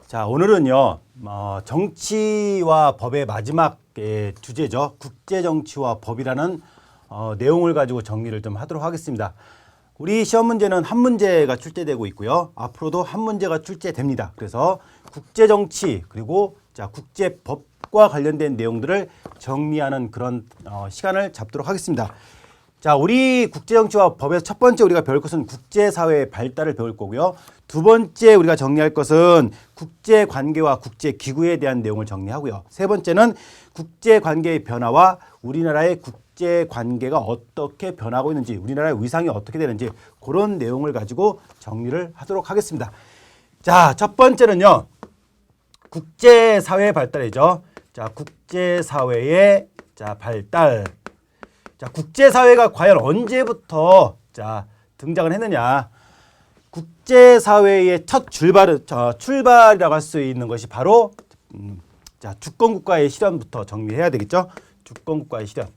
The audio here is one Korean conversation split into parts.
자, 오늘은요, 정치와 법의 마지막 주제죠. 국제정치와 법이라는 내용을 가지고 정리를 좀 하도록 하겠습니다. 우리 시험 문제는 한 문제가 출제되고 있고요. 앞으로도 한 문제가 출제됩니다. 그래서 국제정치 그리고 국제법과 관련된 내용들을 정리하는 그런 시간을 잡도록 하겠습니다. 자, 우리 국제정치와 법에서 첫 번째 우리가 배울 것은 국제사회의 발달을 배울 거고요. 두 번째 우리가 정리할 것은 국제관계와 국제기구에 대한 내용을 정리하고요. 세 번째는 국제관계의 변화와 우리나라의 국제관계가 어떻게 변하고 있는지, 우리나라의 위상이 어떻게 되는지 그런 내용을 가지고 정리를 하도록 하겠습니다. 자, 첫 번째는요. 국제사회의 발달이죠. 자, 국제사회의 발달. 자, 국제사회가 과연 언제부터 등장을 했느냐. 국제사회의 첫 출발이라고 할 수 있는 것이 바로 주권국가의 실현부터 정리해야 되겠죠. 주권국가의 실현.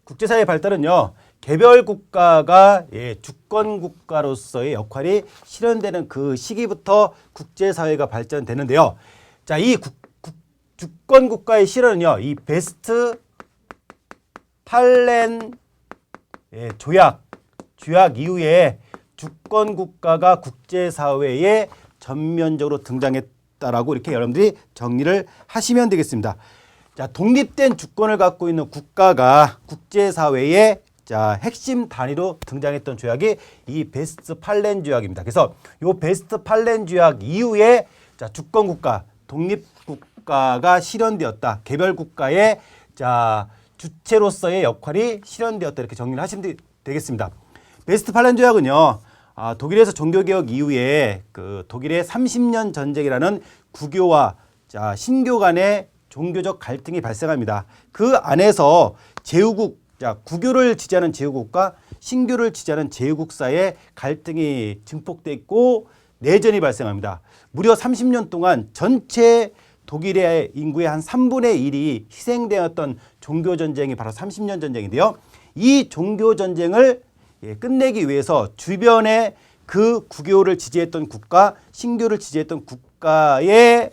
국제사회의 발달은요. 개별 국가가 주권국가로서의 역할이 실현되는 그 시기부터 국제사회가 발전되는데요. 자, 이 주권국가의 실현은요. 이 베스트팔렌 조약 이후에 주권국가가 국제사회에 전면적으로 등장했다라고 이렇게 여러분들이 정리를 하시면 되겠습니다. 자, 독립된 주권을 갖고 있는 국가가 국제사회에 핵심 단위로 등장했던 조약이 이 베스트팔렌 조약입니다. 그래서 이 베스트팔렌 조약 이후에 주권국가, 독립국가가 실현되었다. 개별 국가의 주체로서의 역할이 실현되었다. 이렇게 정리를 하시면 되겠습니다. 베스트팔렌 조약은요. 독일에서 종교개혁 이후에 그 독일의 30년 전쟁이라는 국교와 신교 간의 종교적 갈등이 발생합니다. 그 안에서 제후국, 국교를 지지하는 제후국과 신교를 지지하는 제후국 사이의 갈등이 증폭돼 있고 내전이 발생합니다. 무려 30년 동안 전체 독일의 인구의 한 3분의 1이 희생되었던 종교전쟁이 바로 30년 전쟁인데요. 이 종교전쟁을 끝내기 위해서 주변에 그 국교를 지지했던 국가, 신교를 지지했던 국가의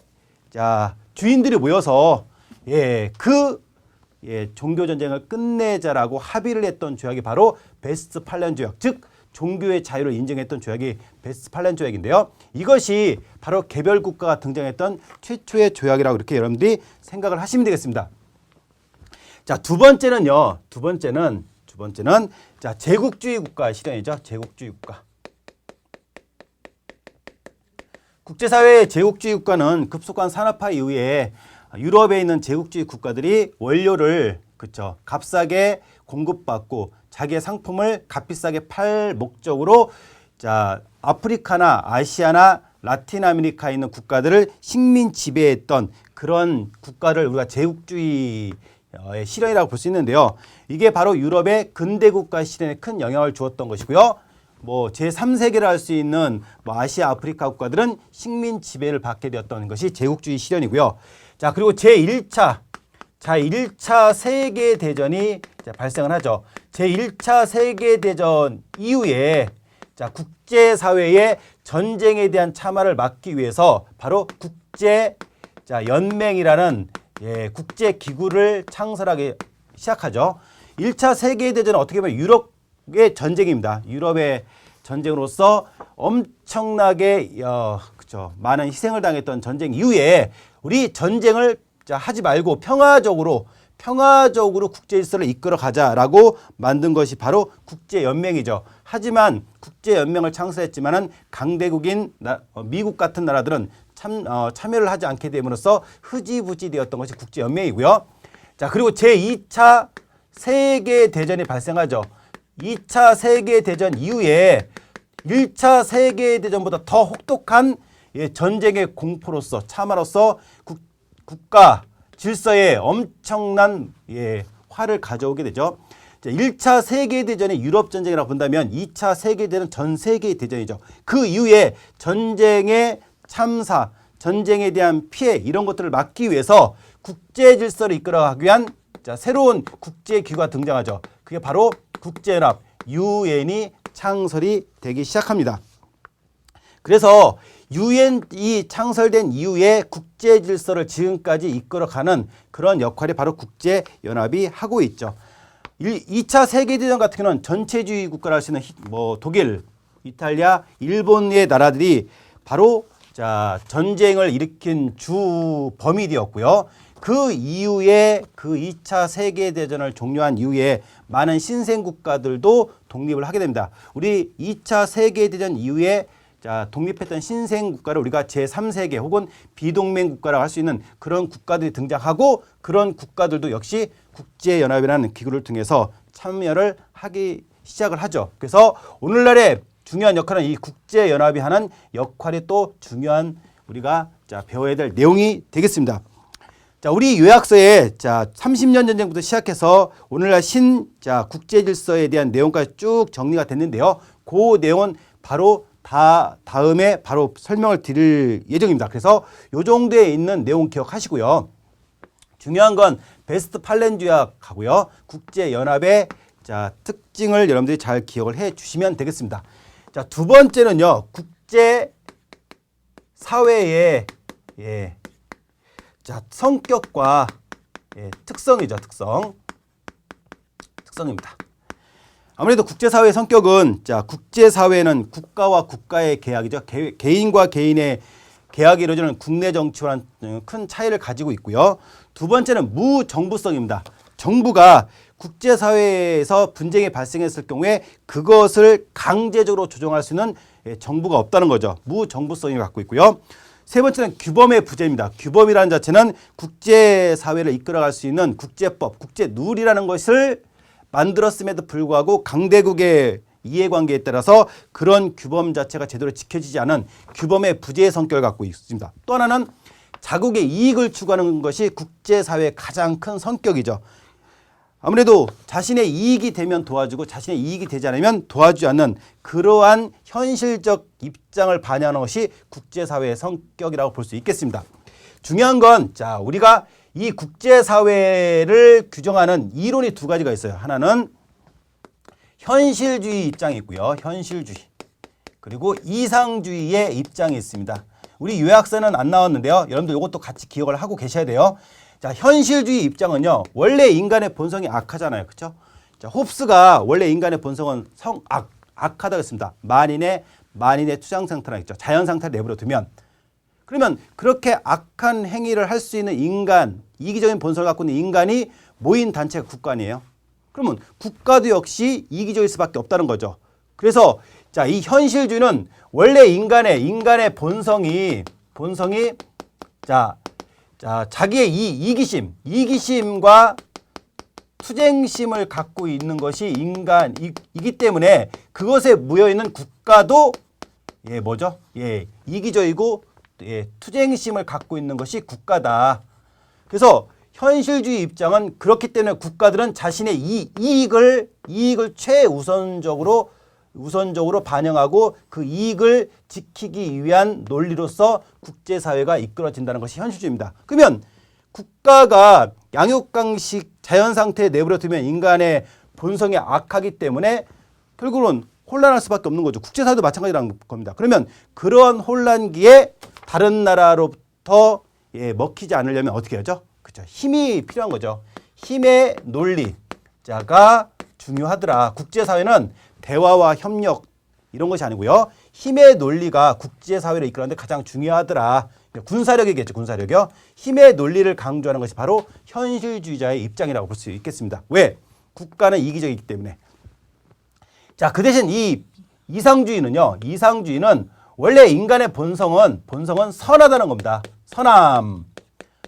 주인들이 모여서 종교전쟁을 끝내자라고 합의를 했던 조약이 바로 베스트팔렌 조약, 즉 종교의 자유를 인정했던 조약이 베스트팔렌 조약인데요. 이것이 바로 개별 국가가 등장했던 최초의 조약이라고 이렇게 여러분들이 생각을 하시면 되겠습니다. 자, 두 번째는요. 두 번째는 제국주의 국가의 실현이죠. 제국주의 국가. 국제사회의 제국주의 국가는 급속한 산업화 이후에 유럽에 있는 제국주의 국가들이 원료를 값싸게 공급받고 자기의 상품을 값비싸게 팔 목적으로 아프리카나 아시아나 라틴 아메리카에 있는 국가들을 식민 지배했던 그런 국가를 우리가 제국주의의 실현이라고 볼 수 있는데요. 이게 바로 유럽의 근대 국가 실현에 큰 영향을 주었던 것이고요. 제3세계를 할 수 있는 아시아, 아프리카 국가들은 식민 지배를 받게 되었던 것이 제국주의 실현이고요. 자, 그리고 제1차 세계대전이 발생을 하죠. 제1차 세계대전 이후에 국제사회의 전쟁에 대한 참화를 막기 위해서 바로 국제연맹이라는 국제기구를 창설하기 시작하죠. 1차 세계대전은 어떻게 보면 유럽의 전쟁입니다. 유럽의 전쟁으로서 엄청나게 많은 희생을 당했던 전쟁 이후에 우리 전쟁을 하지 말고 평화적으로 국제 질서를 이끌어 가자라고 만든 것이 바로 국제연맹이죠. 하지만 국제연맹을 창설했지만은 강대국인 미국 같은 나라들은 참여를 하지 않게 됨으로써 흐지부지 되었던 것이 국제연맹이고요. 자, 그리고 제2차 세계대전이 발생하죠. 2차 세계대전 이후에 1차 세계대전보다 더 혹독한 전쟁의 공포로서 참화로서 국가 질서에 엄청난 화를 가져오게 되죠. 1차 세계대전의 유럽전쟁이라고 본다면 2차 세계대전은 전 세계의 대전이죠. 그 이후에 전쟁의 참사, 전쟁에 대한 피해 이런 것들을 막기 위해서 국제 질서를 이끌어가기 위한 새로운 국제기구가 등장하죠. 그게 바로 국제연합, UN이 창설이 되기 시작합니다. 그래서 유엔이 창설된 이후에 국제 질서를 지금까지 이끌어가는 그런 역할이 바로 국제연합이 하고 있죠. 2차 세계대전 같은 경우는 전체주의 국가라 할 수 있는 독일, 이탈리아, 일본의 나라들이 바로 전쟁을 일으킨 주 범위되었고요. 그 이후에 그 2차 세계대전을 종료한 이후에 많은 신생 국가들도 독립을 하게 됩니다. 우리 2차 세계대전 이후에 독립했던 신생 국가를 우리가 제3세계 혹은 비동맹 국가라고 할 수 있는 그런 국가들이 등장하고 그런 국가들도 역시 국제연합이라는 기구를 통해서 참여를 하기 시작을 하죠. 그래서 오늘날의 중요한 역할은 이 국제연합이 하는 역할이 또 중요한 우리가 배워야 될 내용이 되겠습니다. 우리 요약서에 30년 전쟁부터 시작해서 오늘날 국제 질서에 대한 내용까지 쭉 정리가 됐는데요. 그 내용은 바로 다음에 바로 설명을 드릴 예정입니다. 그래서 요 정도에 있는 내용 기억하시고요. 중요한 건 베스트 팔렌 조약하고요. 국제연합의 특징을 여러분들이 잘 기억을 해 주시면 되겠습니다. 두 번째는요. 국제사회의 성격과 특성이죠. 특성입니다. 아무래도 국제사회의 성격은 국제사회는 국가와 국가의 계약이죠. 개인과 개인의 계약이 이루어지는 국내 정치와는 큰 차이를 가지고 있고요. 두 번째는 무정부성입니다. 정부가 국제사회에서 분쟁이 발생했을 경우에 그것을 강제적으로 조정할 수 있는 정부가 없다는 거죠. 무정부성이 갖고 있고요. 세 번째는 규범의 부재입니다. 규범이라는 자체는 국제사회를 이끌어갈 수 있는 국제법, 국제룰이라는 것을 만들었음에도 불구하고 강대국의 이해관계에 따라서 그런 규범 자체가 제대로 지켜지지 않은 규범의 부재의 성격을 갖고 있습니다. 또 하나는 자국의 이익을 추구하는 것이 국제사회의 가장 큰 성격이죠. 아무래도 자신의 이익이 되면 도와주고 자신의 이익이 되지 않으면 도와주지 않는 그러한 현실적 입장을 반영하는 것이 국제사회의 성격이라고 볼 수 있겠습니다. 중요한 건 우리가 이 국제사회를 규정하는 이론이 두 가지가 있어요. 하나는 현실주의 입장이 있고요. 현실주의. 그리고 이상주의의 입장이 있습니다. 우리 요약서는 안 나왔는데요. 여러분들 이것도 같이 기억을 하고 계셔야 돼요. 현실주의 입장은요. 원래 인간의 본성이 악하잖아요. 그렇죠? 홉스가 원래 인간의 본성은 악하다고 했습니다. 만인의 투장 상태라 했죠. 자연 상태를 내버려 두면. 그러면 그렇게 악한 행위를 할 수 있는 인간, 이기적인 본성을 갖고 있는 인간이 모인 단체가 국가 아니에요? 그러면 국가도 역시 이기적일 수밖에 없다는 거죠. 그래서 이 현실주의는 원래 인간의 본성이 자기의 이기심과 투쟁심을 갖고 있는 것이 인간이기 때문에 그것에 묻어있는 국가도 이기적이고 투쟁심을 갖고 있는 것이 국가다. 그래서 현실주의 입장은 그렇기 때문에 국가들은 자신의 이익을 최우선적으로 반영하고 그 이익을 지키기 위한 논리로서 국제사회가 이끌어진다는 것이 현실주의입니다. 그러면 국가가 양육강식 자연상태에 내버려 두면 인간의 본성이 악하기 때문에 결국은 혼란할 수밖에 없는 거죠. 국제사회도 마찬가지라는 겁니다. 그러면 그런 혼란기에 다른 나라로부터 먹히지 않으려면 어떻게 하죠? 그렇죠. 힘이 필요한 거죠. 힘의 논리자가 중요하더라. 국제사회는 대화와 협력 이런 것이 아니고요. 힘의 논리가 국제사회를 이끌어가는데 가장 중요하더라. 군사력이겠죠. 군사력이요. 힘의 논리를 강조하는 것이 바로 현실주의자의 입장이라고 볼 수 있겠습니다. 왜? 국가는 이기적이기 때문에. 그 대신 이 이상주의는 원래 인간의 본성은 선하다는 겁니다. 선함.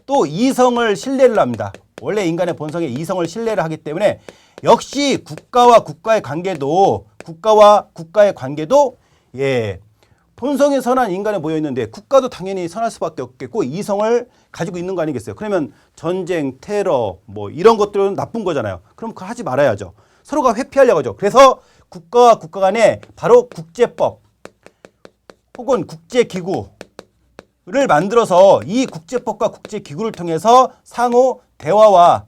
또 이성을 신뢰를 합니다. 원래 인간의 본성에 이성을 신뢰를 하기 때문에 역시 국가와 국가의 관계도 본성이 선한 인간에 모여 있는데 국가도 당연히 선할 수밖에 없겠고 이성을 가지고 있는 거 아니겠어요? 그러면 전쟁, 테러 이런 것들은 나쁜 거잖아요. 그럼 그거 하지 말아야죠. 서로가 회피하려고 하죠. 그래서 국가와 국가 간에 바로 국제법 혹은 국제기구를 만들어서 이 국제법과 국제기구를 통해서 상호 대화와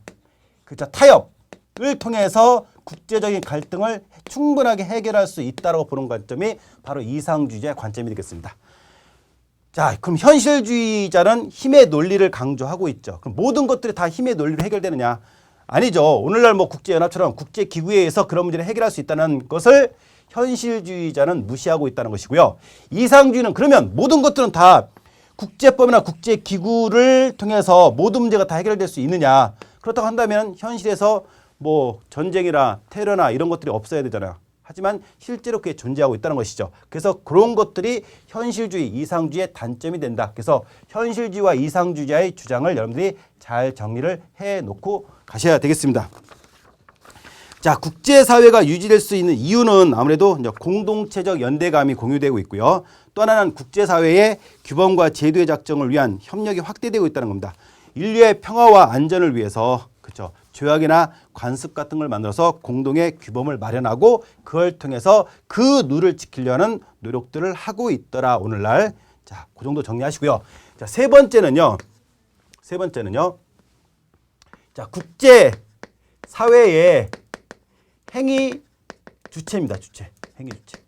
타협을 통해서 국제적인 갈등을 충분하게 해결할 수 있다고 보는 관점이 바로 이상주의자의 관점이 되겠습니다. 자, 그럼 현실주의자는 힘의 논리를 강조하고 있죠. 그럼 모든 것들이 다 힘의 논리로 해결되느냐? 아니죠. 오늘날 뭐 국제연합처럼 국제기구에 의해서 그런 문제를 해결할 수 있다는 것을 현실주의자는 무시하고 있다는 것이고요. 이상주의는 그러면 모든 것들은 다 국제법이나 국제기구를 통해서 모든 문제가 다 해결될 수 있느냐? 그렇다고 한다면 현실에서 뭐 전쟁이나 테러나 이런 것들이 없어야 되잖아요. 하지만 실제로 그게 존재하고 있다는 것이죠. 그래서 그런 것들이 현실주의, 이상주의의 단점이 된다. 그래서 현실주의와 이상주의자의 주장을 여러분들이 잘 정리를 해놓고 가셔야 되겠습니다. 자, 국제사회가 유지될 수 있는 이유는 아무래도 이제 공동체적 연대감이 공유되고 있고요. 또 하나는 국제사회의 규범과 제도의 작정을 위한 협력이 확대되고 있다는 겁니다. 인류의 평화와 안전을 위해서 그렇죠. 조약이나 관습 같은 걸 만들어서 공동의 규범을 마련하고 그걸 통해서 그 룰을 지키려는 노력들을 하고 있더라 오늘날. 자, 그 정도 정리하시고요. 자, 세 번째는요. 자, 국제 사회의 행위 주체입니다. 주체. 행위 주체.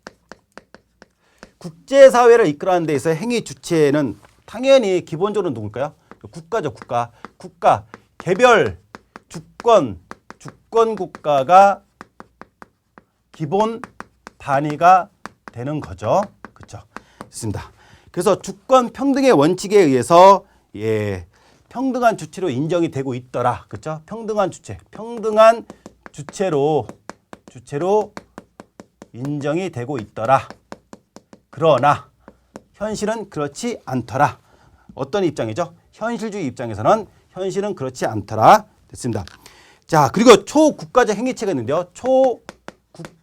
국제 사회를 이끌어가는 데 있어 행위 주체는 당연히 기본적으로 누굴까요? 국가죠, 국가. 국가 개별 주권 국가가 기본 단위가 되는 거죠. 그렇죠? 좋습니다. 그래서 주권 평등의 원칙에 의해서 평등한 주체로 인정이 되고 있더라. 그렇죠? 평등한 주체로 인정이 되고 있더라. 그러나 현실은 그렇지 않더라. 어떤 입장이죠? 현실주의 입장에서는 현실은 그렇지 않더라. 됐습니다. 자, 그리고 초국가적 행위체가 있는데요.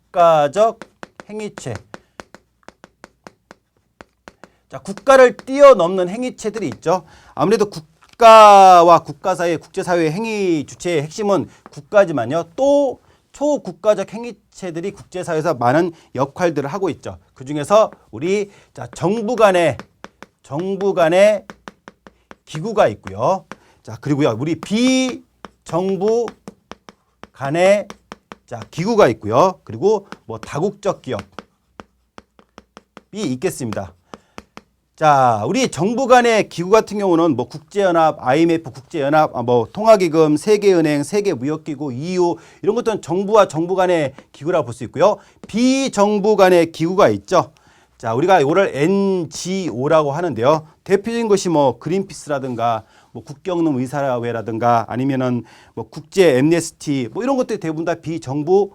초국가적 행위체. 자, 국가를 뛰어넘는 행위체들이 있죠. 아무래도 국가와 국가 사이의 국제사회의 행위 주체의 핵심은 국가지만요. 또 초국가적 행위체들이 국제사회에서 많은 역할들을 하고 있죠. 그중에서 우리 정부 간의 기구가 있고요. 자, 그리고요. 우리 비정부 간의 기구가 있고요. 그리고 뭐 다국적 기업이 있겠습니다. 자, 우리 정부 간의 기구 같은 경우는 뭐 국제연합, IMF 국제연합, 뭐 통화기금, 세계은행, 세계무역기구, EU 이런 것들은 정부와 정부 간의 기구라고 볼 수 있고요. 비정부 간의 기구가 있죠. 자, 우리가 이거를 NGO라고 하는데요. 대표적인 것이 뭐 그린피스라든가 뭐 국경농 의사회라든가 아니면은 뭐 국제 엠네스티 뭐 이런 것들이 대부분 다 비정부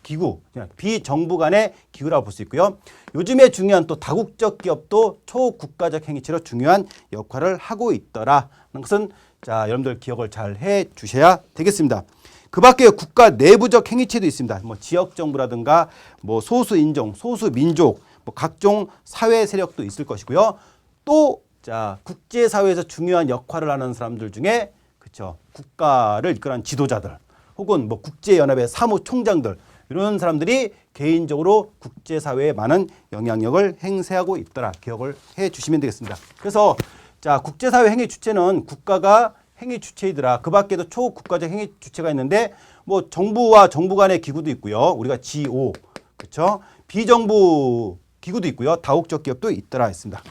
기구, 비정부 간의 기구라고 볼 수 있고요. 요즘에 중요한 또 다국적 기업도 초국가적 행위체로 중요한 역할을 하고 있더라는 것은 자, 여러분들 기억을 잘 해 주셔야 되겠습니다. 그 밖에 국가 내부적 행위체도 있습니다. 뭐 지역 정부라든가 뭐 소수 인종, 소수 민족, 뭐 각종 사회 세력도 있을 것이고요. 또 자, 국제 사회에서 중요한 역할을 하는 사람들 중에 그렇죠. 국가를 이끌어가는 지도자들 혹은 뭐 국제연합의 사무총장들 이런 사람들이 개인적으로 국제사회에 많은 영향력을 행사하고 있더라. 기억을 해 주시면 되겠습니다. 그래서 자, 국제사회 행위 주체는 국가가 행위 주체이더라. 그 밖에도 초국가적 행위 주체가 있는데 뭐 정부와 정부 간의 기구도 있고요. 우리가 GO 그렇죠. 비정부 기구도 있고요. 다국적 기업도 있더라 했습니다.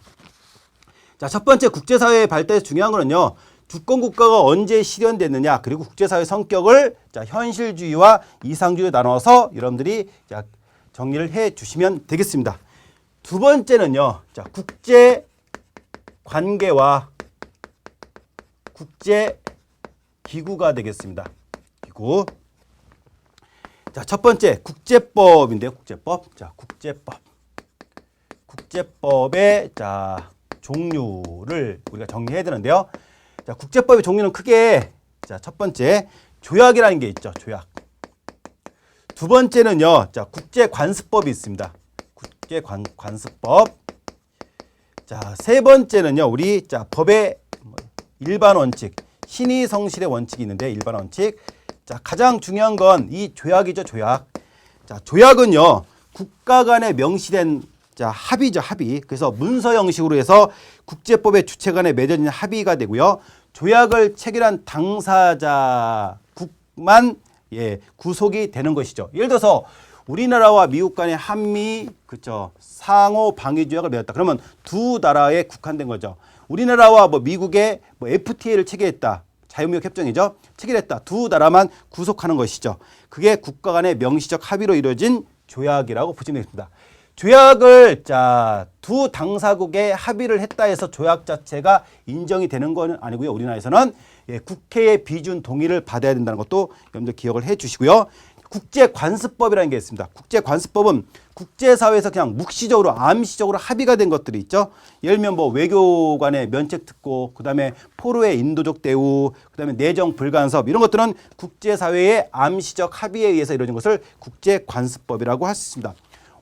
자, 첫 번째 국제사회의 발달에서 중요한 거는요. 주권국가가 언제 실현됐느냐 그리고 국제사회 성격을 자, 현실주의와 이상주의로 나눠서 여러분들이 자, 정리를 해 주시면 되겠습니다. 두 번째는요. 자, 국제관계와 국제기구가 되겠습니다. 기구. 자, 첫 번째 국제법인데요. 국제법. 자, 국제법의 자, 종류를 우리가 정리해야 되는데요. 자, 국제법의 종류는 크게 자, 첫 번째 조약이라는 게 있죠. 조약. 두 번째는요. 자, 국제관습법이 있습니다. 국제관습법. 자, 세 번째는요. 우리 자, 법의 일반 원칙, 신의 성실의 원칙이 있는데 일반 원칙. 자, 가장 중요한 건 이 조약이죠. 조약. 자, 조약은요. 국가 간에 명시된 자, 합의죠. 합의. 그래서 문서 형식으로 해서 국제법의 주체 간에 맺어진 합의가 되고요. 조약을 체결한 당사자국만 구속이 되는 것이죠. 예를 들어서 우리나라와 미국 간의 한미 그쵸 상호 방위 조약을 맺었다. 그러면 두 나라에 국한된 거죠. 우리나라와 뭐 미국의 뭐 FTA를 체결했다. 자유무역 협정이죠. 체결했다. 두 나라만 구속하는 것이죠. 그게 국가 간의 명시적 합의로 이루어진 조약이라고 보시면 되겠습니다. 조약을 두 당사국의 합의를 했다 해서 조약 자체가 인정이 되는 건 아니고요. 우리나라에서는 국회의 비준 동의를 받아야 된다는 것도 여러분들 기억을 해 주시고요. 국제관습법이라는 게 있습니다. 국제관습법은 국제사회에서 그냥 묵시적으로 암시적으로 합의가 된 것들이 있죠. 예를 들면 뭐 외교관의 면책특고, 그다음에 포로의 인도적 대우, 그다음에 내정 불간섭 이런 것들은 국제사회의 암시적 합의에 의해서 이루어진 것을 국제관습법이라고 할 수 있습니다.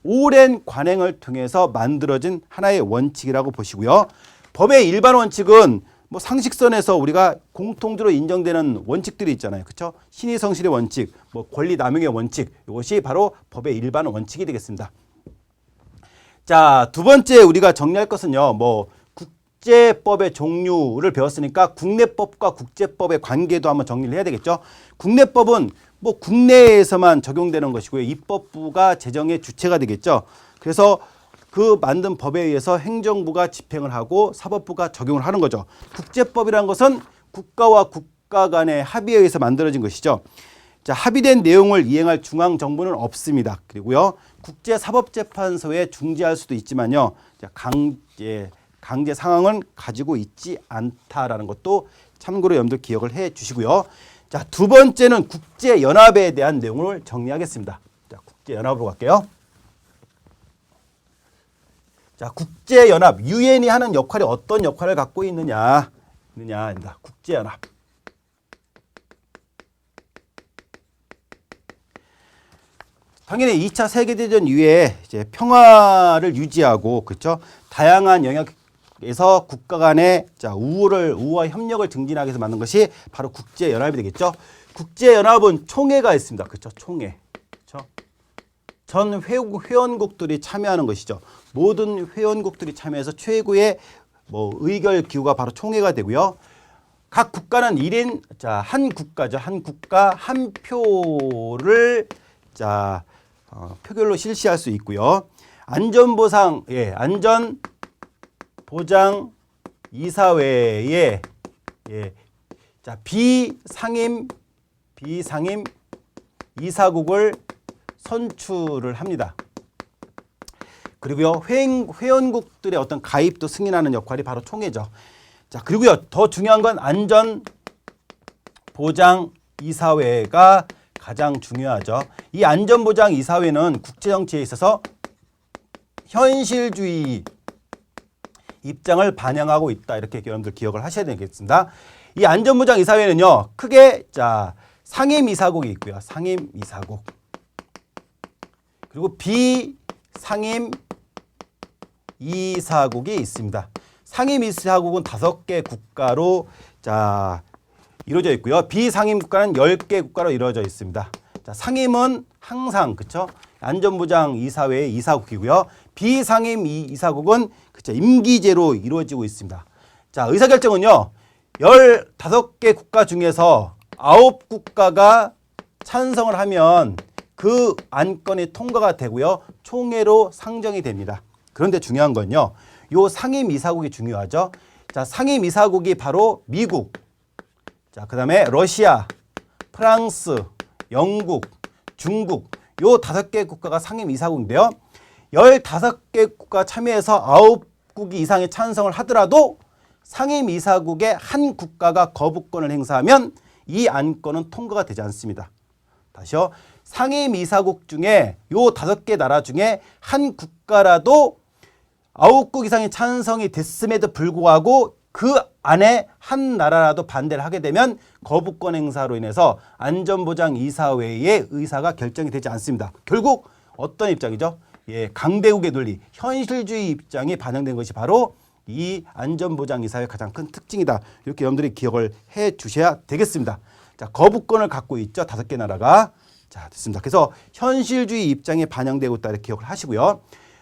오랜 관행을 통해서 만들어진 하나의 원칙이라고 보시고요. 법의 일반 원칙은 뭐 상식선에서 우리가 공통적으로 인정되는 원칙들이 있잖아요. 그렇죠? 신의 성실의 원칙, 뭐 권리 남용의 원칙, 이것이 바로 법의 일반 원칙이 되겠습니다. 자, 두 번째 우리가 정리할 것은요. 뭐 국제법의 종류를 배웠으니까 국내법과 국제법의 관계도 한번 정리를 해야 되겠죠. 국내법은 뭐 국내에서만 적용되는 것이고요. 입법부가 제정의 주체가 되겠죠. 그래서 그 만든 법에 의해서 행정부가 집행을 하고 사법부가 적용을 하는 거죠. 국제법이라는 것은 국가와 국가 간의 합의에 의해서 만들어진 것이죠. 자, 합의된 내용을 이행할 중앙 정부는 없습니다. 그리고요, 국제사법재판소에 중재할 수도 있지만요, 강제 상황은 가지고 있지 않다라는 것도 참고로 여러분들 기억을 해 주시고요. 자, 두 번째는 국제연합에 대한 내용을 정리하겠습니다. 자, 국제연합으로 갈게요. 자, 국제연합, 유엔이 하는 역할이 어떤 역할을 갖고 있느냐입니다. 국제연합. 당연히 2차 세계대전 이후에 이제 평화를 유지하고, 그렇죠? 다양한 영역에서 국가 간의 우호와 협력을 증진하기 위해서 만든 것이 바로 국제연합이 되겠죠. 국제연합은 총회가 있습니다. 그렇죠? 총회. 그렇죠? 전 회원국들이 참여하는 것이죠. 모든 회원국들이 참여해서 최고의 의결 기구가 바로 총회가 되고요. 각 국가는 1인, 한 국가죠. 한 국가 한 표를 표결로 실시할 수 있고요. 안전보장 이사회에 비상임 이사국을 선출을 합니다. 그리고요, 회원국들의 어떤 가입도 승인하는 역할이 바로 총회죠. 자, 그리고요, 더 중요한 건 안전보장이사회가 가장 중요하죠. 이 안전보장이사회는 국제정치에 있어서 현실주의 입장을 반영하고 있다. 이렇게 여러분들 기억을 하셔야 되겠습니다. 이 안전보장이사회는요, 크게 상임이사국이 있고요. 상임이사국. 그리고 비상임 이사국이 있습니다. 상임 이사국은 5개 국가로 이루어져 있고요. 비상임 국가는 10개 국가로 이루어져 있습니다. 자, 상임은 항상 그쵸? 안전보장 이사회의 이사국이고요. 비상임 이사국은 그쵸? 임기제로 이루어지고 있습니다. 자, 의사결정은요, 15개 국가 중에서 9국가가 찬성을 하면 그 안건이 통과가 되고요. 총회로 상정이 됩니다. 그런데 중요한 건요, 요 상임 이사국이 중요하죠. 자, 상임 이사국이 바로 미국, 그 다음에 러시아, 프랑스, 영국, 중국, 요 5개 국가가 상임 이사국인데요. 15개 국가 참여해서 9국이 이상의 찬성을 하더라도 상임 이사국의 한 국가가 거부권을 행사하면 이 안건은 통과가 되지 않습니다. 다시요. 상임 이사국 중에 요 5개 나라 중에 한 국가라도 9국 이상의 찬성이 됐음에도 불구하고 그 안에 한 나라라도 반대를 하게 되면 거부권 행사로 인해서 안전보장이사회의 의사가 결정이 되지 않습니다. 결국 어떤 입장이죠? 강대국의 논리, 현실주의 입장이 반영된 것이 바로 이 안전보장이사회의 가장 큰 특징이다. 이렇게 여러분들이 기억을 해 주셔야 되겠습니다. 자, 거부권을 갖고 있죠. 5개 나라가. 자, 됐습니다. 그래서 현실주의 입장이 반영되고 있다. 이렇게 기억을 하시고요.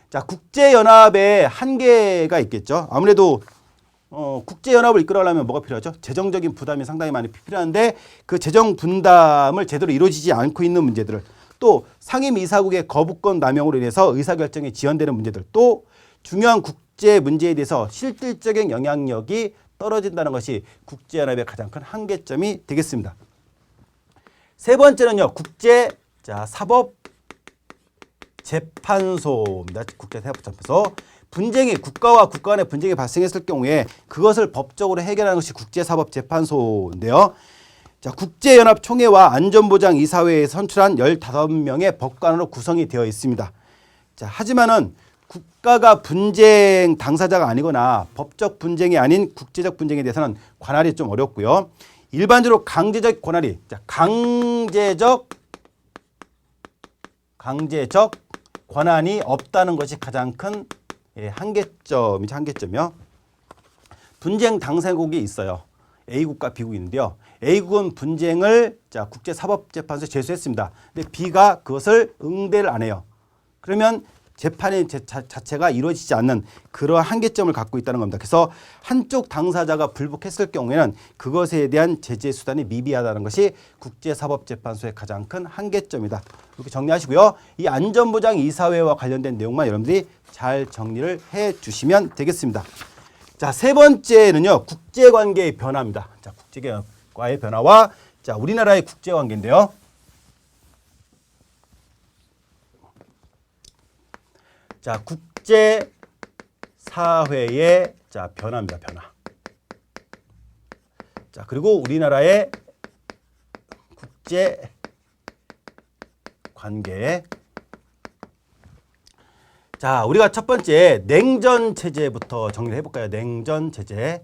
자, 국제연합의 한계가 있겠죠. 아무래도 국제연합을 이끌어가려면 뭐가 필요하죠? 재정적인 부담이 상당히 많이 필요한데 그 재정 분담을 제대로 이루어지지 않고 있는 문제들을, 또 상임이사국의 거부권 남용으로 인해서 의사결정이 지연되는 문제들, 또 중요한 국제 문제에 대해서 실질적인 영향력이 떨어진다는 것이 국제연합의 가장 큰 한계점이 되겠습니다. 세 번째는요, 국제사법재판소입니다. 국제사법재판소. 분쟁이 국가와 국가 간의 분쟁이 발생했을 경우에 그것을 법적으로 해결하는 것이 국제사법재판소인데요. 자, 국제연합총회와 안전보장이사회에 선출한 15명의 법관으로 구성이 되어 있습니다. 자, 하지만은 국가가 분쟁 당사자가 아니거나 법적 분쟁이 아닌 국제적 분쟁에 대해서는 관할이 좀 어렵고요. 일반적으로 강제적 권한이, 자, 강제적 권한이 없다는 것이 가장 큰 한계점이요. 분쟁 당사국이 있어요. A국과 B국이 있는데요. A국은 분쟁을 국제사법재판소에 제소했습니다. 근데 B가 그것을 응대를 안 해요. 그러면 재판의 자체가 이루어지지 않는 그러한 한계점을 갖고 있다는 겁니다. 그래서 한쪽 당사자가 불복했을 경우에는 그것에 대한 제재 수단이 미비하다는 것이 국제사법재판소의 가장 큰 한계점이다. 이렇게 정리하시고요. 이 안전보장이사회와 관련된 내용만 여러분들이 잘 정리를 해 주시면 되겠습니다. 자, 세 번째는요, 국제관계의 변화입니다. 자, 국제관계의 변화와 우리나라의 국제관계인데요. 자, 국제사회의 변화입니다. 변화. 자, 그리고 우리나라의 국제관계. 자, 우리가 첫 번째 냉전체제부터 정리를 해볼까요? 냉전체제.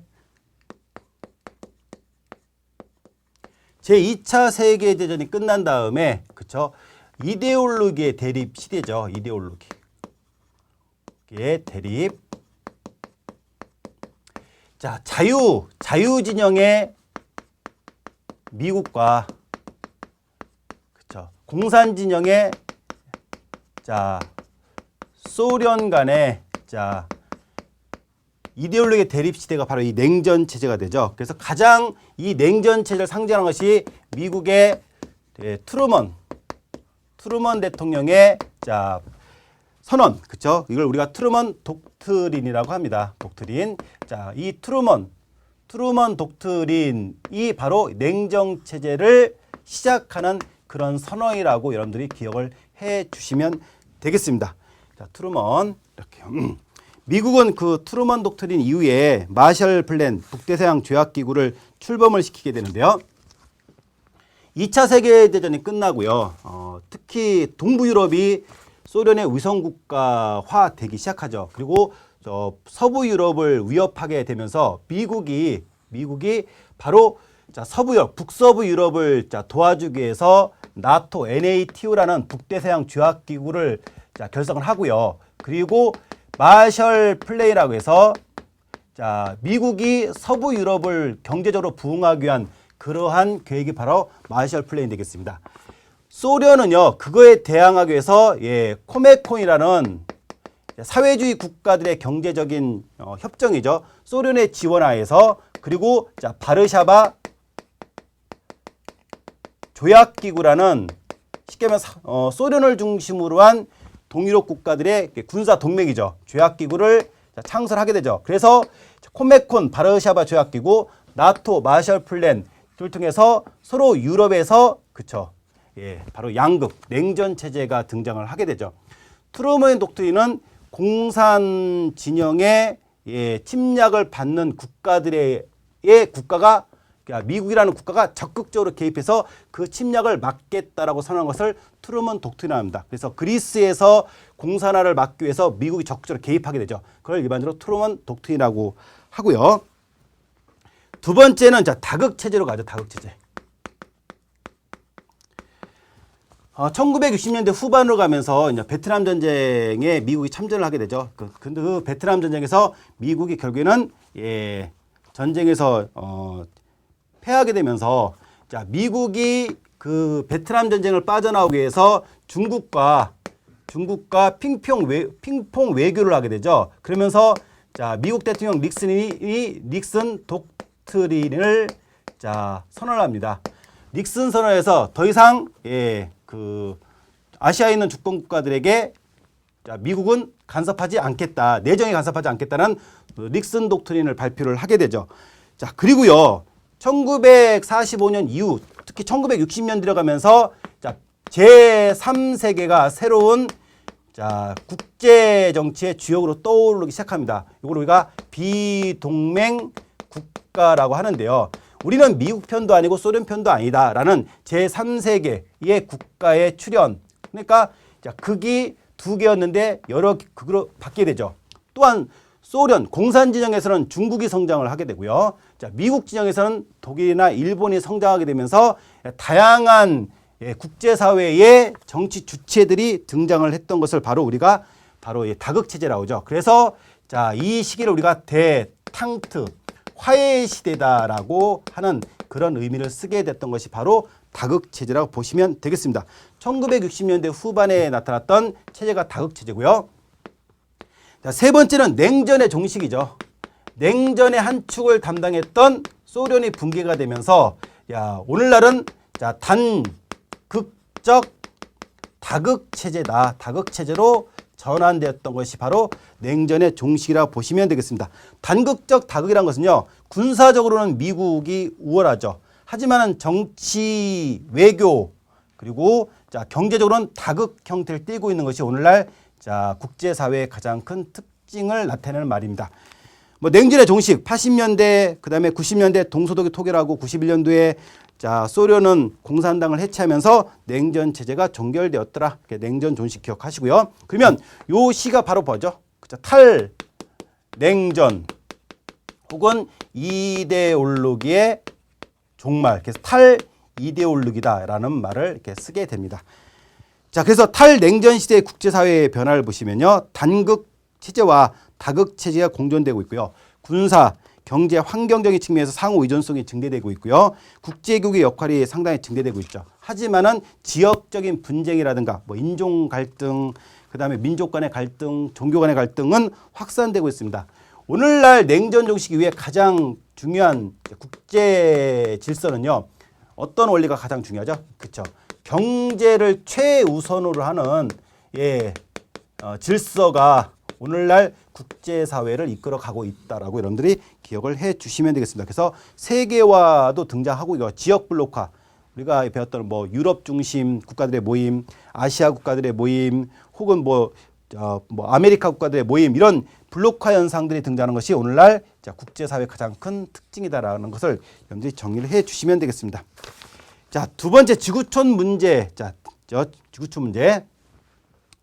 제2차 세계대전이 끝난 다음에, 그쵸? 이데올로기의 대립 시대죠. 이데올로기. 의 대립. 자, 자유진영의 미국과, 그쵸, 공산진영의 소련 간의 이데올로기의 대립 시대가 바로 이 냉전 체제가 되죠. 그래서 가장 이 냉전 체제를 상징하는 것이 미국의 트루먼 대통령의 선언, 그쵸? 이걸 우리가 트루먼 독트린이라고 합니다. 독트린. 자, 이 트루먼 독트린이 바로 냉전 체제를 시작하는 그런 선언이라고 여러분들이 기억을 해 주시면 되겠습니다. 자, 트루먼 이렇게요. 미국은 그 트루먼 독트린 이후에 마셜 플랜 북대서양 조약 기구를 출범을 시키게 되는데요. 2차 세계대전이 끝나고요. 특히 동부 유럽이 소련의 위성국가화 되기 시작하죠. 그리고 서부 유럽을 위협하게 되면서 미국이 바로 서부 유럽, 북서부 유럽을 도와주기 위해서 나토, NATO라는 북대서양 조약 기구를 결성을 하고요. 그리고 마셜 플랜이라고 해서 미국이 서부 유럽을 경제적으로 부흥하기 위한 그러한 계획이 바로 마셜 플랜이 되겠습니다. 소련은요, 그거에 대항하기 위해서 코메콘이라는 사회주의 국가들의 경제적인 협정이죠. 소련의 지원하에서, 그리고 바르샤바 조약기구라는 쉽게 말하면 소련을 중심으로 한 동유럽 국가들의 군사 동맹이죠. 조약기구를 창설하게 되죠. 그래서 코메콘, 바르샤바 조약기구, 나토, 마셜 플랜 를 통해서 서로 유럽에서, 그쵸, 바로 양극, 냉전 체제가 등장을 하게 되죠. 트루먼 독트린은 공산 진영의 침략을 받는 국가들의 국가가, 그러니까 미국이라는 국가가 적극적으로 개입해서 그 침략을 막겠다라고 선언한 것을 트루먼 독트린이라고 합니다. 그래서 그리스에서 공산화를 막기 위해서 미국이 적극적으로 개입하게 되죠. 그걸 일반적으로 트루먼 독트린이라고 하고요. 두 번째는 다극 체제로 가죠. 다극 체제. 1960년대 후반으로 가면서 이제 베트남 전쟁에 미국이 참전을 하게 되죠. 근데 그 베트남 전쟁에서 미국이 결국에는 전쟁에서 패하게 되면서 미국이 그 베트남 전쟁을 빠져나오기 위해서 중국과 핑퐁 외교를 하게 되죠. 그러면서 미국 대통령 닉슨 독트린을 선언을 합니다. 닉슨 선언에서 더 이상 아시아에 있는 주권 국가들에게 자, 미국은 간섭하지 않겠다. 내정에 간섭하지 않겠다는 닉슨 독트린을 발표를 하게 되죠. 자, 그리고요. 1945년 이후 특히 1960년 들어가면서 자, 제3세계가 새로운 자, 국제 정치의 주역으로 떠오르기 시작합니다. 이걸 우리가 비동맹 국가라고 하는데요. 우리는 미국 편도 아니고 소련 편도 아니다라는 제3세계의 국가의 출현. 그러니까 자, 극이 두 개였는데 여러 극으로 바뀌게 되죠. 또한 소련 공산 진영에서는 중국이 성장을 하게 되고요. 자, 미국 진영에서는 독일이나 일본이 성장하게 되면서 다양한 국제사회의 정치 주체들이 등장을 했던 것을 우리가 다극체제라고 하죠. 그래서 자, 이 시기를 우리가 대탕트, 화해의 시대다라고 하는 그런 의미를 쓰게 됐던 것이 바로 다극체제라고 보시면 되겠습니다. 1960년대 후반에 나타났던 체제가 다극체제고요. 자, 세 번째는 냉전의 종식이죠. 냉전의 한 축을 담당했던 소련이 붕괴가 되면서 야, 오늘날은 자, 단극적 다극체제다. 다극체제로 전환되었던 것이 바로 냉전의 종식이라고 보시면 되겠습니다. 단극적 다극이라는 것은요. 군사적으로는 미국이 우월하죠. 하지만 정치, 외교 그리고 자, 경제적으로는 다극 형태를 띠고 있는 것이 오늘날 자, 국제사회의 가장 큰 특징을 나타내는 말입니다. 뭐 냉전의 종식 80년대 그다음에 90년대 동서독일 토결하고 91년도에 자, 소련은 공산당을 해체하면서 냉전 체제가 종결되었더라. 냉전 종식 기억하시고요. 그러면 요 시가 바로 뭐죠? 그죠? 탈냉전 혹은 이데올로기의 종말. 그래서 탈이데올로기다라는 말을 이렇게 쓰게 됩니다. 자, 그래서 탈냉전 시대의 국제사회의 변화를 보시면요. 단극 체제와 다극 체제가 공존되고 있고요. 군사, 경제, 환경적인 측면에서 상호 의존성이 증대되고 있고요. 국제교육의 역할이 상당히 증대되고 있죠. 하지만은 지역적인 분쟁이라든가 뭐 인종 갈등, 그다음에 민족 간의 갈등, 종교 간의 갈등은 확산되고 있습니다. 오늘날 냉전 종식 이후에 가장 중요한 국제 질서는요. 어떤 원리가 가장 중요하죠? 그렇죠. 경제를 최우선으로 하는 질서가 오늘날 국제사회를 이끌어가고 있다라고 여러분들이 기억을 해 주시면 되겠습니다. 그래서 세계화도 등장하고 이거 지역 블록화 우리가 배웠던 뭐 유럽 중심 국가들의 모임, 아시아 국가들의 모임, 혹은 뭐 아메리카 국가들의 모임 이런 블록화 현상들이 등장하는 것이 오늘날 자, 국제사회의 가장 큰 특징이다라는 것을 여러분들이 정리를 해 주시면 되겠습니다. 자, 두 번째 지구촌 문제. 자, 지구촌 문제.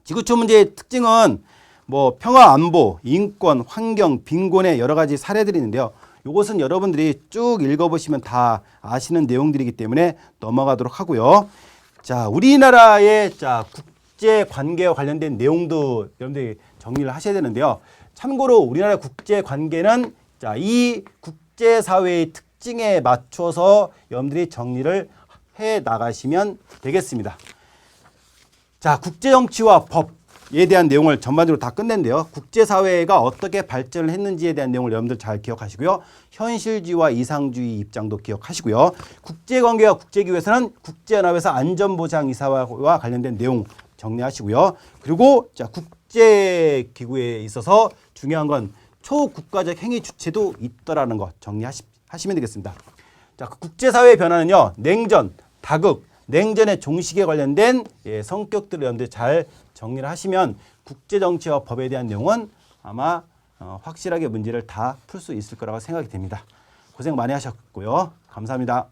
지구촌 문제의 특징은 뭐 평화 안보, 인권, 환경, 빈곤의 여러 가지 사례들이 있는데요. 이것은 여러분들이 쭉 읽어보시면 다 아시는 내용들이기 때문에 넘어가도록 하고요. 자, 우리나라의 자, 국제 관계와 관련된 내용도 여러분들이 정리를 하셔야 되는데요. 참고로 우리나라 국제 관계는 자, 이 국제 사회의 특징에 맞춰서 여러분들이 정리를 해 나가시면 되겠습니다. 자, 국제 정치와 법에 대한 내용을 전반적으로 다 끝냈는데요. 국제사회가 어떻게 발전을 했는지에 대한 내용을 여러분들 잘 기억하시고요. 현실주의와 이상주의 입장도 기억하시고요. 국제관계와 국제기구에서는 국제연합에서 안전보장이사와 관련된 내용 정리하시고요. 그리고 자, 국제기구에 있어서 중요한 건 초국가적 행위 주체도 있더라는 것 정리하시면 되겠습니다. 자, 국제사회의 변화는요. 냉전, 다극, 냉전의 종식에 관련된 성격들을 여러분들 잘 정리를 하시면 국제정치와 법에 대한 내용은 아마 확실하게 문제를 다 풀 수 있을 거라고 생각이 됩니다. 고생 많이 하셨고요. 감사합니다.